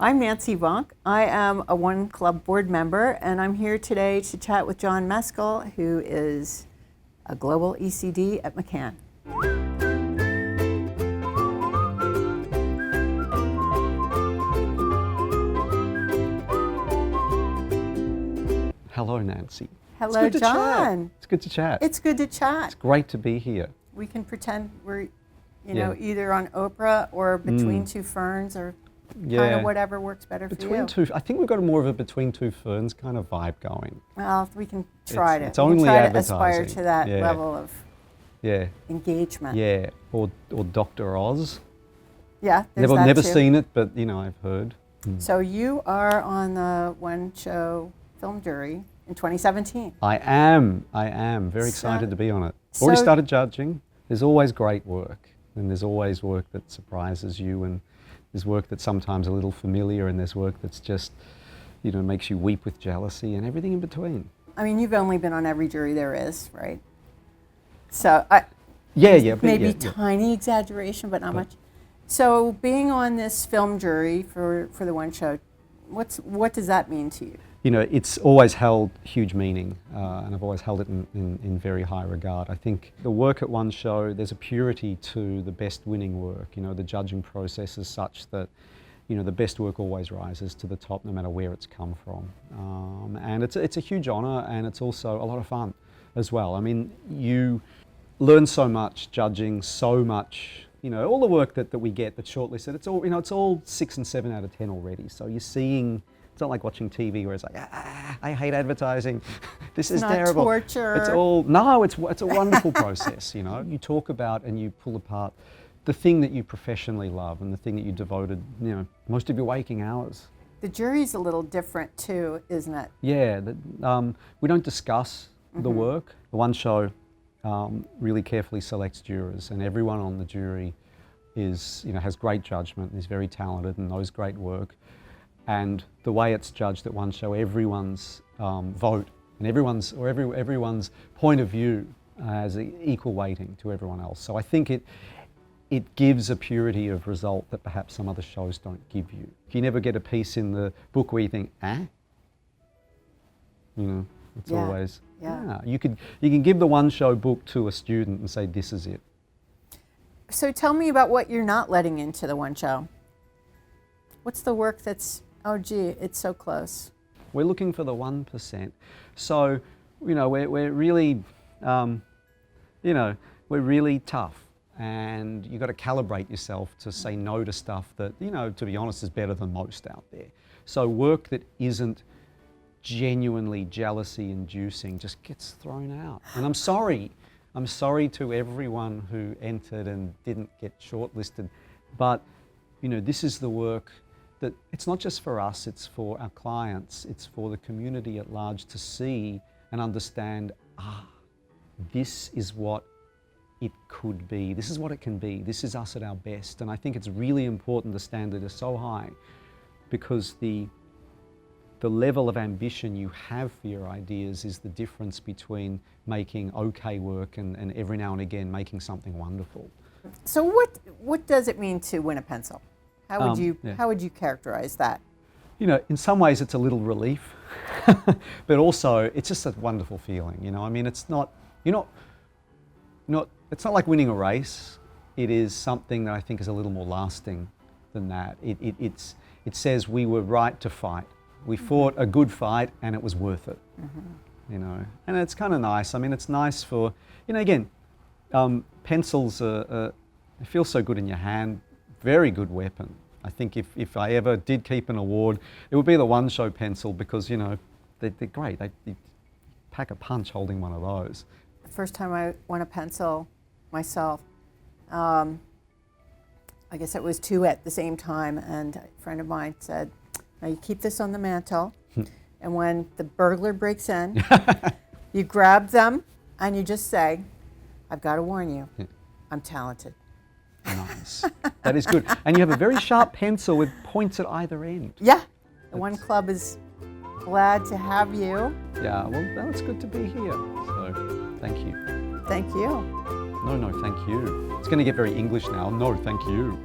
I'm Nancy Vonk. I am a One Club board member, and I'm here today to chat with John Mescall, who is a global ECD at McCann. Hello, Nancy. Hello, John. It's good to chat. It's good to chat. It's great to be here. We can pretend we're, either on Oprah or Between Two Ferns or kind of whatever works better for you. I think we've got more of a Between Two Ferns kind of vibe going. Well, we can try It's only to aspire to that Yeah. level of engagement. Yeah, or Dr. Oz. Yeah, there's that Never too. seen it, but I've heard. So you are on the One Show film jury in 2017. I am very excited to be on it. Already started judging. There's always great work, and there's always work that surprises you, and there's work that's sometimes a little familiar, and there's work that's just, makes you weep with jealousy, and everything in between. I mean, you've only been on every jury there is, right? So maybe tiny exaggeration, but not much. So being on this film jury for the One Show, what does that mean to you? It's always held huge meaning, and I've always held it in very high regard. I think the work at One Show, there's a purity to the best winning work. The judging process is such that, the best work always rises to the top no matter where it's come from. And it's a huge honour, and it's also a lot of fun as well. I mean, you learn so much judging, so much, all the work that we get that's shortlisted, it's all 6 and 7 out of 10 already. So you're seeing, it's not like watching TV where it's like, I hate advertising. This is terrible. Torture. It's a wonderful process. You talk about and you pull apart the thing that you professionally love and the thing that you devoted, most of your waking hours. The jury's a little different too, isn't it? Yeah, we don't discuss the work. The One Show really carefully selects jurors, and everyone on the jury is, has great judgment and is very talented and knows great work. And the way it's judged at One Show, everyone's vote and everyone's point of view has equal weighting to everyone else. So I think it gives a purity of result that perhaps some other shows don't give you. You never get a piece in the book where you think, it's always, You can give the One Show book to a student and say, this is it. So tell me about what you're not letting into the One Show. What's the work that's, it's so close? We're looking for the 1%. So, we're really, we're really tough, and you've got to calibrate yourself to say no to stuff that, to be honest, is better than most out there. So work that isn't genuinely jealousy-inducing just gets thrown out. And I'm sorry to everyone who entered and didn't get shortlisted, but, this is the work that it's not just for us, it's for our clients, it's for the community at large to see and understand, this is what it could be, this is what it can be, this is us at our best. And I think it's really important the standard is so high, because the level of ambition you have for your ideas is the difference between making okay work and every now and again making something wonderful. So what does it mean to win a pencil? How would you characterize that? In some ways it's a little relief, but also it's just a wonderful feeling. I mean, it's not like winning a race. It is something that I think is a little more lasting than that. It says we were right to fight. We fought a good fight and it was worth it. And it's kind of nice. I mean, it's nice for, again, pencils it feels so good in your hand. Very good weapon. I think if I ever did keep an award, it would be the One Show pencil, because, they're great. They pack a punch holding one of those. The first time I won a pencil myself, I guess it was 2 at the same time, and a friend of mine said, now you keep this on the mantle, and when the burglar breaks in, you grab them and you just say, I've got to warn you, I'm talented. Nice. That is good. And you have a very sharp pencil with points at either end. Yeah. The One Club is glad to have you. Yeah, well, it's good to be here. So, thank you. Thank you. No, thank you. It's going to get very English now. No, thank you.